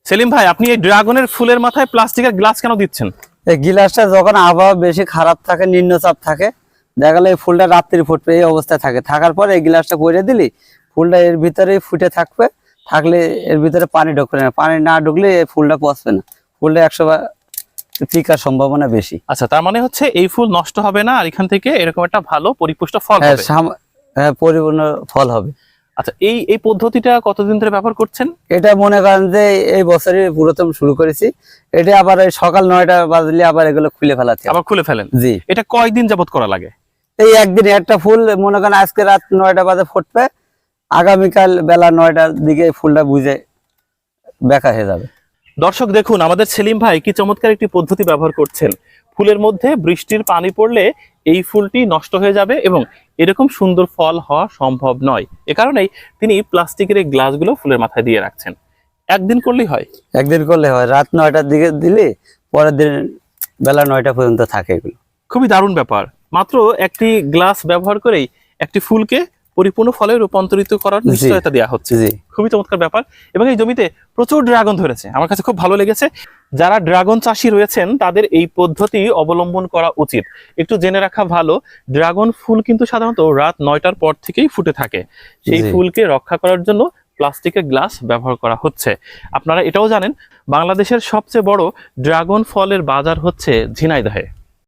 সেলিম ভাই, আপনি এই ড্রাগনের ফুলের মাথায় প্লাস্টিকের গ্লাস কেন দিচ্ছেন? এই গিলাসটা যখন আবহাওয়া বেশি খারাপ থাকে, নিম্নচাপ থাকে, দেখা গেলে এই ফুলটা রাত্রি ফুটবে, এই অবস্থায় থাকার পরে এই গিলাসটা করে দিলি ফুলটা এর ভিতরেই ফুটে থাকবে। থাকলে এর ভিতরে পানি ঢুকবে না, পানি না ঢুকলে এই ফুলটা পচবে না, ফুলটা 100 টিকার সম্ভাবনা বেশি। আচ্ছা, তার মানে হচ্ছে এই ফুল নষ্ট হবে না, আর এখান থেকে এরকম একটা ভালো পরিপুষ্ট ফল হবে। হ্যাঁ, পরিপূর্ণ ফল হবে। আচ্ছা, এই পদ্ধতিটা কতদিন ধরে ব্যবহার করছেন? এটা মনে করেন যে এই বছরই প্রথম শুরু করেছি। এটা আবার এই সকাল 9টা বাজলে আবার এগুলো খুলে ফেলাতে আবার খুলে ফেলেন? জি। এটা কয়দিন যাবত করা লাগে? এই একদিনে একটা ফুল মনে করেন আজকে রাত 9টা বাজে ফুটবে, আগামীকাল বেলা 9টার দিকে ফুলটা বুঝে বেঁকা হয়ে যাবে। দর্শক দেখুন, আমাদের সেলিম ভাই কি চমৎকার একটি পদ্ধতি ব্যবহার করছেন। ফুলের মধ্যে বৃষ্টির পানি পড়লে এই ফুলটি নষ্ট হয়ে যাবে এবং এরকম সুন্দর ফল হওয়া সম্ভব নয়। এ কারণেই তিনি প্লাস্টিকের এই গ্লাসগুলো ফুলের মাথায় দিয়ে রাখছেন। একদিন করলেই হয়? একদিন করলে হয়, রাত 9টার দিকে দিলে পরের দিন বেলা 9টা পর্যন্ত থাকে এগুলো। খুবই দারুণ ব্যাপার। মাত্র একটি গ্লাস ব্যবহার করেই একটি ফুলকে পরিপূর্ণ ফলে রূপান্তরিত করার নিশ্চয়তা দেওয়া হচ্ছে। খুবই চমৎকার ব্যাপার। এবং এই জমিতে প্রচুর ড্রাগন ধরেছে, আমার কাছে খুব ভালো লেগেছে। যারা ড্রাগন চাষি রয়েছেন তাদের এই পদ্ধতি অবলম্বন করা উচিত। একটু জেনে রাখা ভালো, ড্রাগন ফুল কিন্তু সাধারণত রাত 9টার পর থেকেই ফুটে থাকে। সেই ফুলকে রক্ষা করার জন্য প্লাস্টিকের গ্লাস ব্যবহার করা হচ্ছে। আপনারা এটাও জানেন, বাংলাদেশের সবচেয়ে বড় ড্রাগন ফলের বাজার হচ্ছে ঝিনাইদহে।